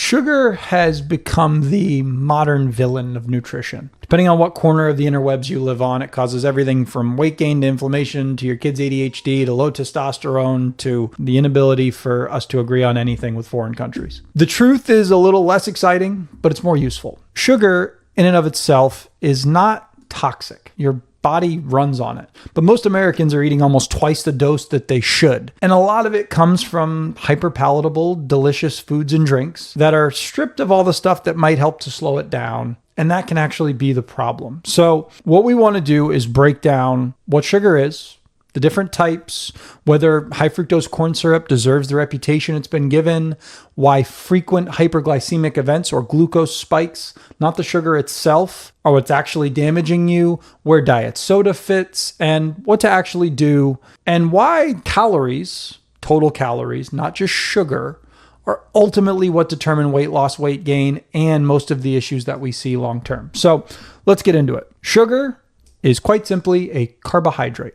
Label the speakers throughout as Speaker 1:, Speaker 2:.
Speaker 1: Sugar has become the modern villain of nutrition. Depending on what corner of the interwebs you live on, it causes everything from weight gain to inflammation to your kids' ADHD to low testosterone to the inability for us to agree on anything with foreign countries. The truth is a little less exciting, but it's more useful. Sugar in and of itself is not toxic. Your body runs on it. But most Americans are eating almost twice the dose that they should. And a lot of it comes from hyper-palatable, delicious foods and drinks that are stripped of all the stuff that might help to slow it down. And that can actually be the problem. So what we want to do is break down what sugar is, the different types, whether high fructose corn syrup deserves the reputation it's been given, why frequent hyperglycemic events or glucose spikes, not the sugar itself, are what's actually damaging you, where diet soda fits, and what to actually do, and why calories, total calories, not just sugar, are ultimately what determine weight loss, weight gain, and most of the issues that we see long term. So let's get into it. Sugar is quite simply a carbohydrate.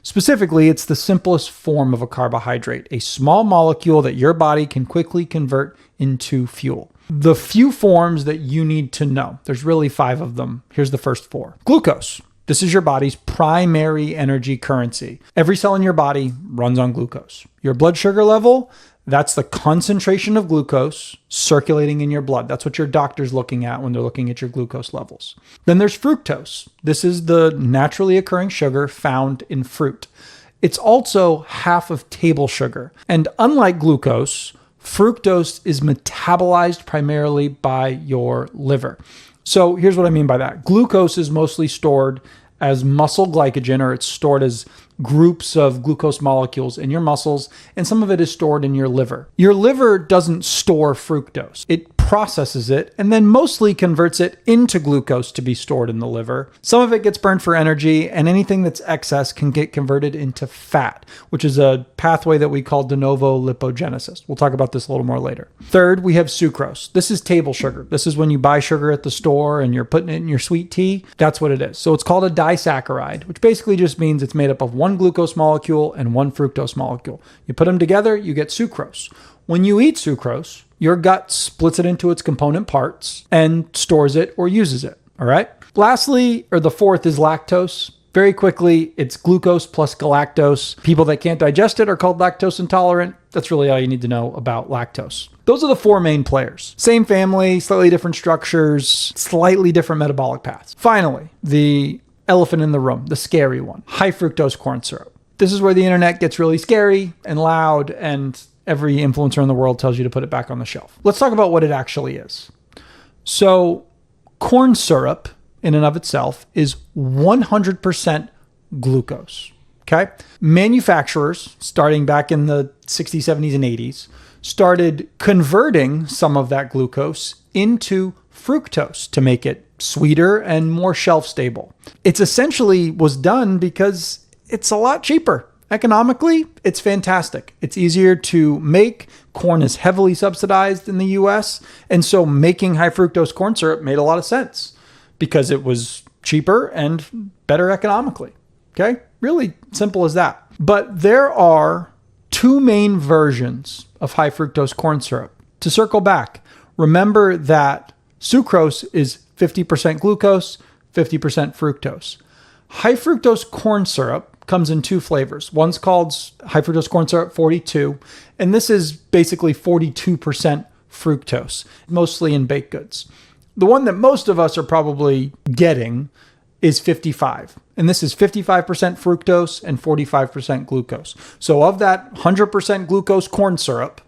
Speaker 1: Specifically, it's the simplest form of a carbohydrate, a small molecule that your body can quickly convert into fuel. The few forms that you need to know, there's really 5 of them. Here's the first 4. Glucose. This is your body's primary energy currency. Every cell in your body runs on glucose. Your blood sugar level, that's the concentration of glucose circulating in your blood. That's what your doctor's looking at when they're looking at your glucose levels. Then there's fructose. This is the naturally occurring sugar found in fruit. It's also half of table sugar. And unlike glucose, fructose is metabolized primarily by your liver. So here's what I mean by that. Glucose is mostly stored as muscle glycogen, or it's stored as groups of glucose molecules in your muscles, and some of it is stored in your liver. Your liver doesn't store fructose. It processes it and then mostly converts it into glucose to be stored in the liver. Some of it gets burned for energy, and anything that's excess can get converted into fat, which is a pathway that we call de novo lipogenesis. We'll talk about this a little more later. Third, we have sucrose. This is table sugar. This is when you buy sugar at the store and you're putting it in your sweet tea. That's what it is. So it's called a disaccharide, which basically just means it's made up of one glucose molecule and one fructose molecule. You put them together, you get sucrose. When you eat sucrose, your gut splits it into its component parts and stores it or uses it. All right. Lastly, or the fourth, is lactose. Very quickly, it's glucose plus galactose. People that can't digest it are called lactose intolerant. That's really all you need to know about lactose. Those are the 4 main players. Same family, slightly different structures, slightly different metabolic paths. Finally, the elephant in the room, the scary one, high fructose corn syrup. This is where the internet gets really scary and loud, and every influencer in the world tells you to put it back on the shelf. Let's talk about what it actually is. So corn syrup in and of itself is 100% glucose. Okay. Manufacturers, starting back in the 60s, 70s, and 80s, started converting some of that glucose into fructose to make it sweeter and more shelf stable. It's essentially was done because it's a lot cheaper. Economically, it's fantastic. It's easier to make. Corn is heavily subsidized in the US. And so making high fructose corn syrup made a lot of sense because it was cheaper and better economically. Okay? Really simple as that. But there are 2 main versions of high fructose corn syrup. To circle back, remember that sucrose is 50% glucose, 50% fructose. High fructose corn syrup comes in 2 flavors. One's called high fructose corn syrup 42, and this is basically 42% fructose, mostly in baked goods. The one that most of us are probably getting is 55, and this is 55% fructose and 45% glucose. So of that 100% glucose corn syrup,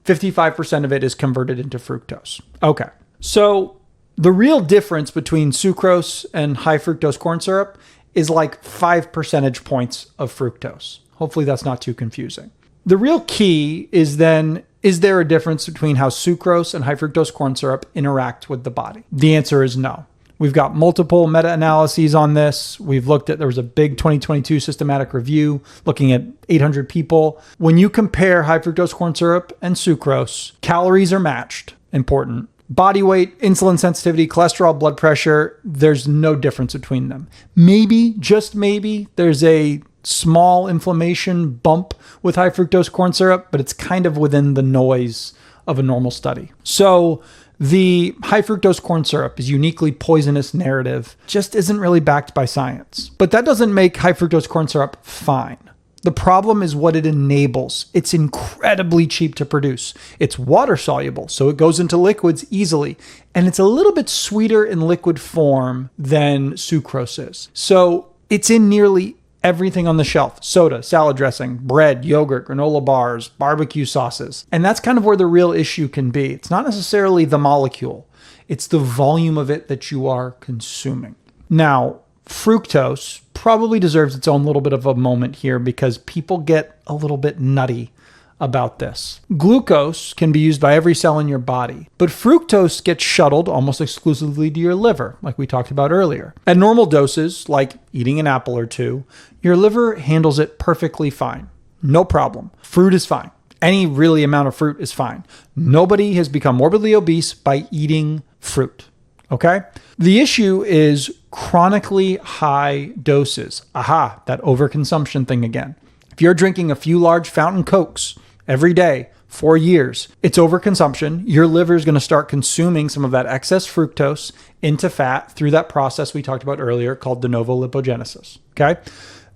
Speaker 1: 55% of it is converted into fructose. Okay, so the real difference between sucrose and high fructose corn syrup is like 5 percentage points of fructose. Hopefully that's not too confusing. The real key is then, is there a difference between how sucrose and high fructose corn syrup interact with the body? The answer is no. We've got multiple meta-analyses on this. We've looked at, there was a big 2022 systematic review looking at 800 people. When you compare high fructose corn syrup and sucrose, calories are matched. Important. Body weight, insulin sensitivity, cholesterol, blood pressure, there's no difference between them. Maybe, just maybe, there's a small inflammation bump with high fructose corn syrup, but it's kind of within the noise of a normal study. So the high fructose corn syrup is uniquely poisonous narrative just isn't really backed by science. But that doesn't make high fructose corn syrup fine. The problem is what it enables. It's incredibly cheap to produce. It's water soluble, so it goes into liquids easily. And it's a little bit sweeter in liquid form than sucrose is. So it's in nearly everything on the shelf: soda, salad dressing, bread, yogurt, granola bars, barbecue sauces. And that's kind of where the real issue can be. It's not necessarily the molecule. It's the volume of it that you are consuming. Now, fructose probably deserves its own little bit of a moment here because people get a little bit nutty about this. Glucose can be used by every cell in your body, but fructose gets shuttled almost exclusively to your liver, like we talked about earlier. At normal doses, like eating an apple or two, your liver handles it perfectly fine. No problem. Fruit is fine. Any really amount of fruit is fine. Nobody has become morbidly obese by eating fruit. Okay? The issue is chronically high doses. Aha, that overconsumption thing again. If you're drinking a few large fountain Cokes every day for years, it's overconsumption. Your liver is going to start consuming some of that excess fructose into fat through that process we talked about earlier called de novo lipogenesis. Okay?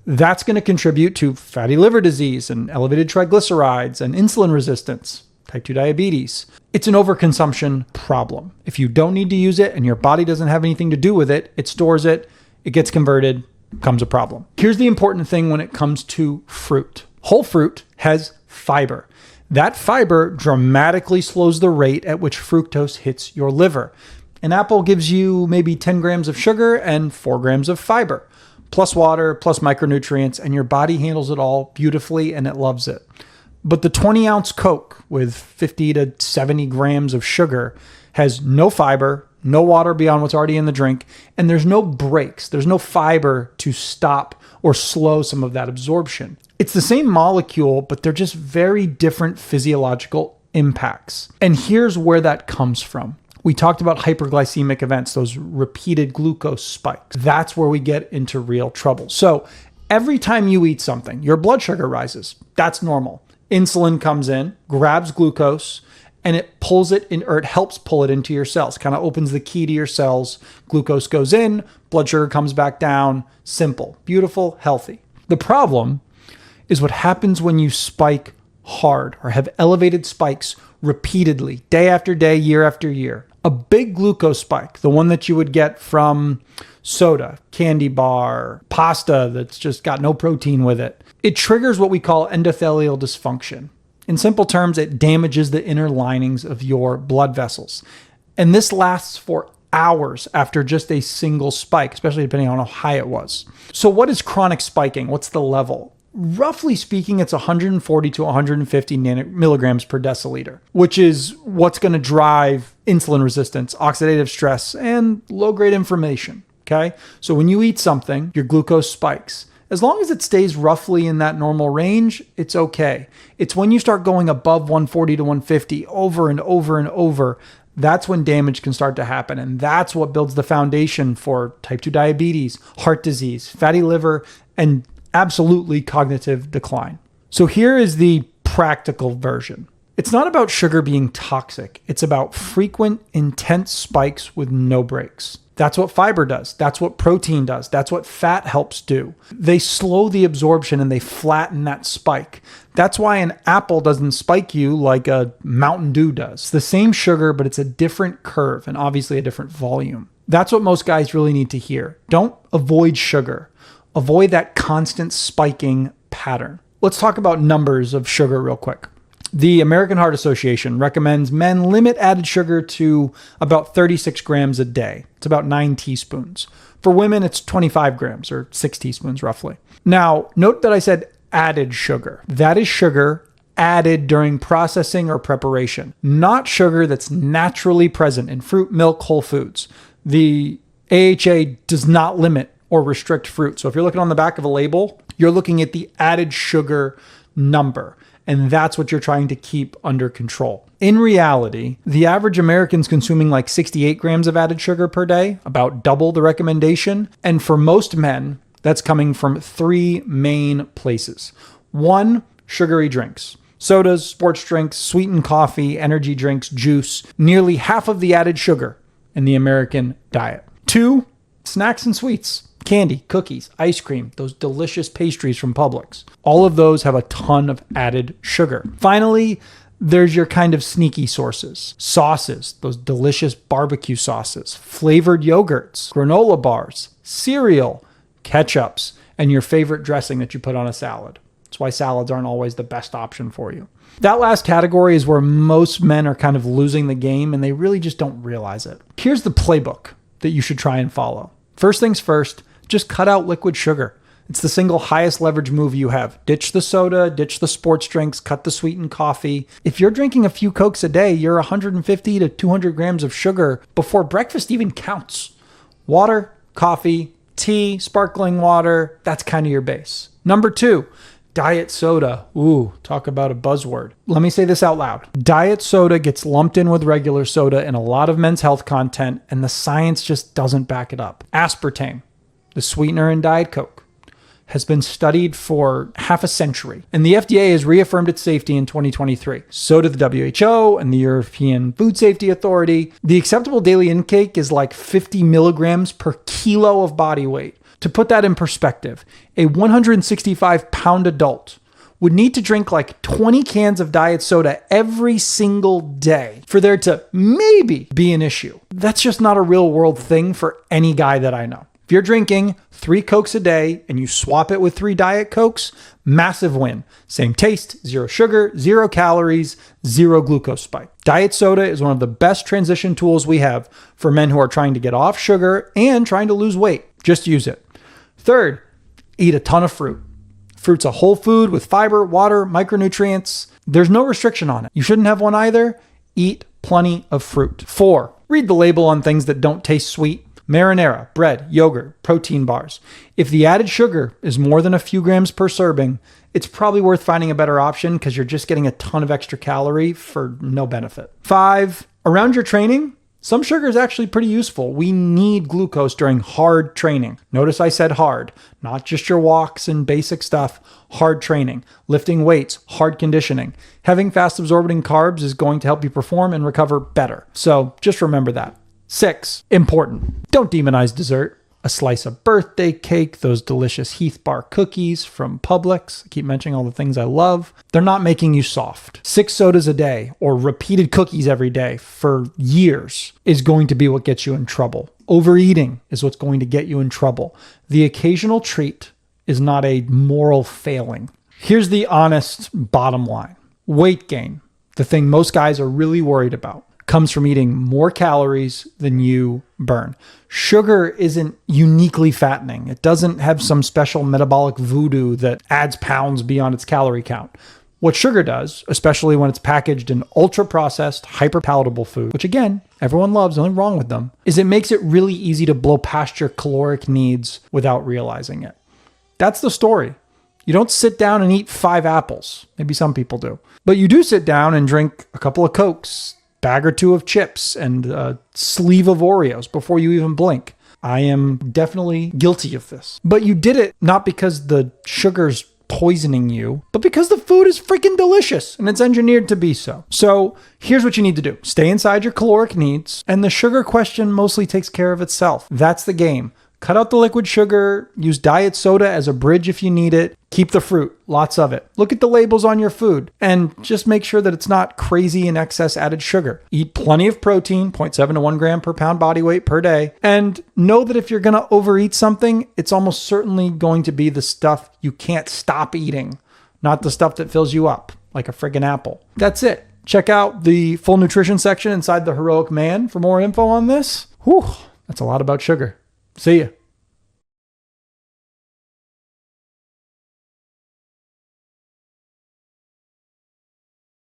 Speaker 1: That's going to contribute to fatty liver disease and elevated triglycerides and insulin resistance, type 2 diabetes. It's an overconsumption problem. If you don't need to use it and your body doesn't have anything to do with it, it stores it, it gets converted, becomes a problem. Here's the important thing when it comes to fruit. Whole fruit has fiber. That fiber dramatically slows the rate at which fructose hits your liver. An apple gives you maybe 10 grams of sugar and 4 grams of fiber, plus water, plus micronutrients, and your body handles it all beautifully and it loves it. But the 20-ounce Coke with 50 to 70 grams of sugar has no fiber, no water beyond what's already in the drink, and there's no brakes. There's no fiber to stop or slow some of that absorption. It's the same molecule, but they're just very different physiological impacts. And here's where that comes from. We talked about hyperglycemic events, those repeated glucose spikes. That's where we get into real trouble. So every time you eat something, your blood sugar rises. That's normal. Insulin comes in, grabs glucose, and it pulls it in, or it helps pull it into your cells, kind of opens the key to your cells. Glucose goes in, blood sugar comes back down. Simple, beautiful, healthy. The problem is what happens when you spike hard or have elevated spikes repeatedly, day after day, year after year. A big glucose spike, the one that you would get from soda, candy bar, pasta that's just got no protein with it, it triggers what we call endothelial dysfunction. In simple terms, it damages the inner linings of your blood vessels. And this lasts for hours after just a single spike, especially depending on how high it was. So what is chronic spiking? What's the level? Roughly speaking, it's 140 to 150 milligrams per deciliter, which is what's going to drive insulin resistance, oxidative stress, and low-grade inflammation. Okay? So when you eat something, your glucose spikes. As long as it stays roughly in that normal range, it's okay. It's when you start going above 140 to 150 over and over and over, that's when damage can start to happen. And that's what builds the foundation for type 2 diabetes, heart disease, fatty liver, and absolutely cognitive decline. So here is the practical version. It's not about sugar being toxic. It's about frequent, intense spikes with no breaks. That's what fiber does. That's what protein does. That's what fat helps do. They slow the absorption and they flatten that spike. That's why an apple doesn't spike you like a Mountain Dew does. It's the same sugar, but it's a different curve and obviously a different volume. That's what most guys really need to hear. Don't avoid sugar. Avoid that constant spiking pattern. Let's talk about numbers of sugar real quick. The American Heart Association recommends men limit added sugar to about 36 grams a day. It's about 9 teaspoons. For women, it's 25 grams or 6 teaspoons roughly. Now, note that I said added sugar. That is sugar added during processing or preparation, not sugar that's naturally present in fruit, milk, whole foods. The AHA does not limit or restrict fruit. So if you're looking on the back of a label, you're looking at the added sugar number. And that's what you're trying to keep under control. In reality, the average American's consuming like 68 grams of added sugar per day, about double the recommendation. And for most men, that's coming from 3 main places. 1, sugary drinks. Sodas, sports drinks, sweetened coffee, energy drinks, juice, nearly half of the added sugar in the American diet. 2, snacks and sweets, candy, cookies, ice cream, those delicious pastries from Publix. All of those have a ton of added sugar. Finally, there's your kind of sneaky sources. Sauces, those delicious barbecue sauces, flavored yogurts, granola bars, cereal, ketchups, and your favorite dressing that you put on a salad. That's why salads aren't always the best option for you. That last category is where most men are kind of losing the game and they really just don't realize it. Here's the playbook that you should try and follow. First things first, just cut out liquid sugar. It's the single highest leverage move you have. Ditch the soda, ditch the sports drinks, cut the sweetened coffee. If you're drinking a few Cokes a day, you're 150 to 200 grams of sugar before breakfast even counts. Water, coffee, tea, sparkling water, that's kind of your base. Number 2, diet soda. Ooh, talk about a buzzword. Let me say this out loud. Diet soda gets lumped in with regular soda in a lot of men's health content, and the science just doesn't back it up. Aspartame, the sweetener in Diet Coke, has been studied for half a century, and the FDA has reaffirmed its safety in 2023. So did the WHO and the European Food Safety Authority. The acceptable daily intake is like 50 milligrams per kilo of body weight. To put that in perspective, a 165-pound adult would need to drink like 20 cans of diet soda every single day for there to maybe be an issue. That's just not a real world thing for any guy that I know. If you're drinking 3 Cokes a day and you swap it with 3 Diet Cokes, massive win. Same taste, 0 sugar, 0 calories, 0 glucose spike. Diet soda is one of the best transition tools we have for men who are trying to get off sugar and trying to lose weight. Just use it. Third, eat a ton of fruit. Fruit's a whole food with fiber, water, micronutrients. There's no restriction on it. You shouldn't have one either. Eat plenty of fruit. 4, read the label on things that don't taste sweet. Marinara, bread, yogurt, protein bars. If the added sugar is more than a few grams per serving, it's probably worth finding a better option because you're just getting a ton of extra calorie for no benefit. 5, around your training, some sugar is actually pretty useful. We need glucose during hard training. Notice I said hard, not just your walks and basic stuff. Hard training, lifting weights, hard conditioning. Having fast absorbing carbs is going to help you perform and recover better. So just remember that. 6, important. Don't demonize dessert. A slice of birthday cake, those delicious Heath Bar cookies from Publix. I keep mentioning all the things I love. They're not making you soft. 6 sodas a day or repeated cookies every day for years is going to be what gets you in trouble. Overeating is what's going to get you in trouble. The occasional treat is not a moral failing. Here's the honest bottom line. Weight gain, the thing most guys are really worried about, comes from eating more calories than you burn. Sugar isn't uniquely fattening. It doesn't have some special metabolic voodoo that adds pounds beyond its calorie count. What sugar does, especially when it's packaged in ultra-processed, hyper-palatable food, which again, everyone loves, nothing wrong with them, is it makes it really easy to blow past your caloric needs without realizing it. That's the story. You don't sit down and eat 5 apples. Maybe some people do. But you do sit down and drink a couple of Cokes, bag or 2 of chips, and a sleeve of Oreos before you even blink. I am definitely guilty of this. But you did it not because the sugar's poisoning you, but because the food is freaking delicious and it's engineered to be so. So here's what you need to do. Stay inside your caloric needs, and the sugar question mostly takes care of itself. That's the game. Cut out the liquid sugar, use diet soda as a bridge if you need it. Keep the fruit, lots of it. Look at the labels on your food and just make sure that it's not crazy in excess added sugar. Eat plenty of protein, 0.7 to 1 gram per pound body weight per day. And know that if you're going to overeat something, it's almost certainly going to be the stuff you can't stop eating, not the stuff that fills you up, like a friggin' apple. That's it. Check out the full nutrition section inside The Heroic Man for more info on this. Whew, that's a lot about sugar. See ya.